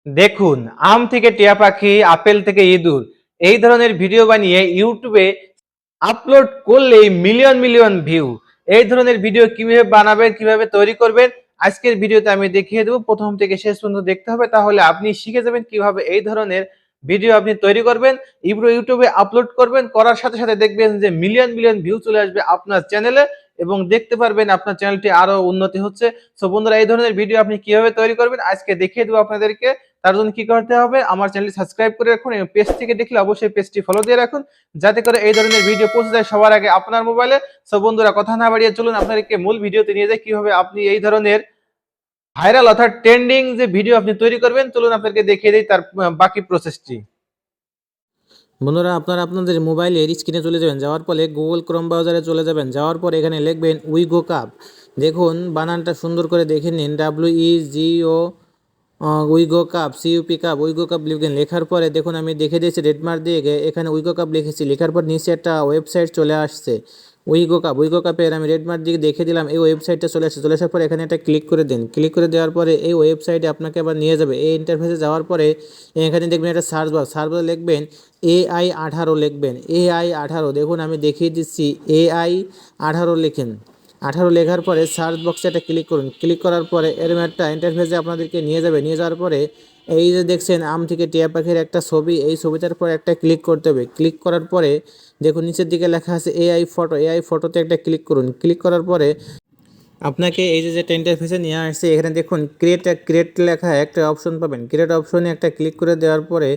দেখুন, আম থেকে টিয়া পাখি, আপেল থেকে ইঁদুর, এই ধরনের ভিডিও বানিয়ে ইউটিউবে আপলোড করলেই মিলিয়ন মিলিয়ন ভিউ। এই ধরনের ভিডিও কিভাবে বানাবেন, কিভাবে তৈরি করবেন, আজকের ভিডিওতে আমি দেখিয়ে দেবো। প্রথম থেকে শেষ পর্যন্ত দেখতে হবে, তাহলে আপনি শিখে যাবেন কিভাবে এই ধরনের ভিডিও আপনি তৈরি করবেন, ইউটিউবে আপলোড করবেন। করার সাথে সাথে দেখবেন যে মিলিয়ন মিলিয়ন ভিউ চলে আসবে আপনার চ্যানেলে, এবং দেখতে পারবেন আপনার চ্যানেলটি আরো উন্নতি হচ্ছে। সো বন্ধুরা, এই ধরনের ভিডিও আপনি কিভাবে তৈরি করবেন আজকে দেখিয়ে দেবো আপনাদেরকে। তার জন্য কি করতে হবে, আমার চ্যানেলটি সাবস্ক্রাইব করে রাখুন এবং পেজ থেকে দেখলে অবশ্যই পেজটি ফলো দিয়ে রাখুন, যাতে করে এই ধরনের ভিডিও পৌঁছে যায় সবার আগে আপনার মোবাইলে। সো বন্ধুরা, কথা না বাড়িয়ে চলুন আপনাদেরকে মূল ভিডিওতে নিয়ে যাই, কিভাবে আপনি এই ধরনের ভাইরাল অর্থাৎ ট্রেন্ডিং যে ভিডিও আপনি তৈরি করবেন। চলুন আপনাদেরকে দেখিয়ে দিই তার বাকি প্রসেসটি। বন্ধুরা, আপনারা আপনাদের মোবাইলের স্ক্রিনে চলে যাবেন, যাওয়ার পরে গুগল ক্রোম ব্রাউজারে চলে যাবেন, যাওয়ার পরে এখানে লিখবেন উইগো কাপ। দেখুন বানানটা সুন্দর করে দেখে নিন, WEGO Wego cup, CUP cup, Wego cup লিখবেন। লেখার পরে দেখুন আমি দেখে দিয়েছি রেড মার্ক দিয়ে এখানে উইগো কাপ লিখেছি। লেখার পর নিচে একটা ওয়েবসাইট চলে আসছে উইগো কাপের আমি রেড মার্ক দিয়ে দেখে দিলাম, এই ওয়েবসাইটটা চলে আসছে। চলে আসার পরে এখানে একটা ক্লিক করে দিন। ক্লিক করে দেওয়ার পরে এই ওয়েবসাইটে আপনাকে আবার নিয়ে যাবে। এই ইন্টারফেসে যাওয়ার পরে এখানে দেখবেন একটা সার্চ বারে লিখবেন AI18 লিখবেন, AI18। দেখুন আমি দেখিয়ে দিচ্ছি, AI18 লিখেন। 18 লেখার পরে সার্চ বক্সে একটা ক্লিক করুন। ক্লিক করার পরে এরকম একটা ইন্টারফেসে আপনাদেরকে নিয়ে যাবে। নিয়ে যাওয়ার পরে এই যে দেখছেন আম থেকে টিয়া পাখির একটা ছবি, এই ছবিটার পর একটা ক্লিক করতে হবে। ক্লিক করার পরে দেখুন নিচের দিকে লেখা আছে AI ফটোতে একটা ক্লিক করুন। ক্লিক করার পরে আপনাকে এই যে যেটা ইন্টারফেসে নিয়ে আসছে, এখানে দেখুন ক্রিয়েট লেখা একটা অপশন পাবেন। ক্রিয়েট অপশনে একটা ক্লিক করে দেওয়ার পরে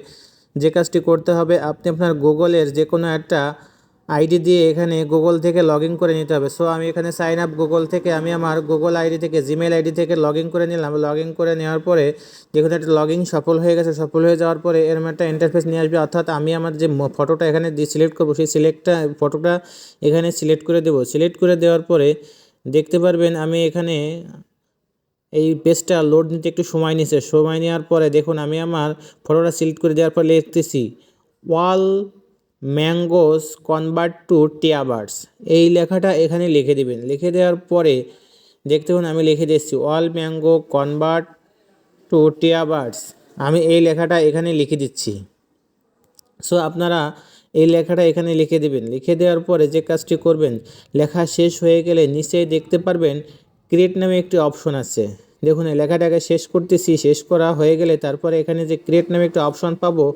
যে কাজটি করতে হবে, আপনি আপনার গুগলের যে কোনো একটা আইডি দিয়ে এখানে গুগল থেকে লগ ইন করে নিতে হবে। সো আমি এখানে সাইন আপ গুগল থেকে, আমি আমার গুগল আইডি থেকে, জিমেল আইডি থেকে লগ ইন করে নিলাম। লগ ইন করে নেওয়ার পরে দেখুন একটা লগ ইন সফল হয়ে গেছে। সফল হয়ে যাওয়ার পরে এরকম একটা ইন্টারফেস নিয়ে আসবে, অর্থাৎ আমি আমার যে ফটোটা এখানে দিয়ে সিলেক্ট করবো, সেই ফটোটা এখানে সিলেক্ট করে দেবো। সিলেক্ট করে দেওয়ার পরে দেখতে পারবেন আমি এখানে এই পেজটা লোড নিতে একটু সময় নিচ্ছে। সময় নেওয়ার পরে দেখুন আমি আমার ফটোটা সিলেক্ট করে দেওয়ার পরে লিখতেছি ওয়াল ম্যাঙ্গোস কনভার্ট টু টিয়া বার্ডস। এই লেখাটা এখানে লিখে দেবেন। লিখে দেওয়ার পরে দেখতে পাবেন আমি লিখে দিচ্ছি ওয়াল ম্যাঙ্গো কনভার্ট টু টিয়া বার্ডস। আমি এই লেখাটা এখানে লিখে দিচ্ছি। সো আপনারা এই লেখাটা এখানে লিখে দেবেন। লিখে দেওয়ার পরে যে কাজটি করবেন, লেখা শেষ হয়ে গেলে নিচেই দেখতে পারবেন ক্রিয়েট নামে একটি অপশন আছে। দেখুন এই লেখাটাকে শেষ করতেছি। শেষ করা হয়ে গেলে তারপরে এখানে যে ক্রিয়েট নামে একটা অপশন পাবো,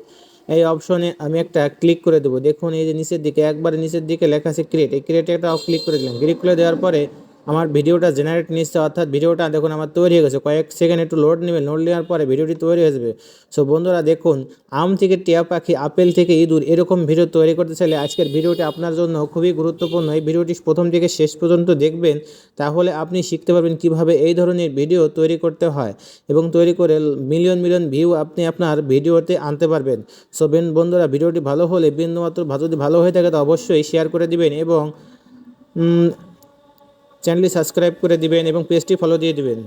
এই অপশনে আমি একটা ক্লিক করে দেবো। দেখুন এই যে নিচের দিকে, একবারে নিচের দিকে লেখা আছে ক্রিয়েট, এই ক্রিয়েটে একটা ক্লিক করে দিলাম। ক্লিক করে দেওয়ার পরে আমার ভিডিওটা জেনারেট নিচ্ছে, অর্থাৎ ভিডিওটা দেখুন আমার তৈরি হয়ে গেছে। কয়েক সেকেন্ড একটু লোড নেবে, লোড নেওয়ার পরে ভিডিওটি তৈরি হয়ে যাবে। সো বন্ধুরা দেখুন, আম থেকে টিয়া পাখি, আপেল থেকে ইঁদুর, এরকম ভিডিও তৈরি করতে চাইলে আজকের ভিডিওটি আপনার জন্য খুবই গুরুত্বপূর্ণ। এই ভিডিওটি প্রথম থেকে শেষ পর্যন্ত দেখবেন, তাহলে আপনি শিখতে পারবেন কিভাবে এই ধরনের ভিডিও তৈরি করতে হয়, এবং তৈরি করে মিলিয়ন মিলিয়ন ভিউ আপনি আপনার ভিডিওতে আনতে পারবেন। সো বন্ধুরা, ভিডিওটি ভালো হলে বিন্দুমাত্র যদি ভালো হয়ে থাকে তো অবশ্যই শেয়ার করে দিবেন, এবং চ্যানেলটি সাবস্ক্রাইব করে দিবেন এবং পেজটি ফলো দিয়ে দিবেন।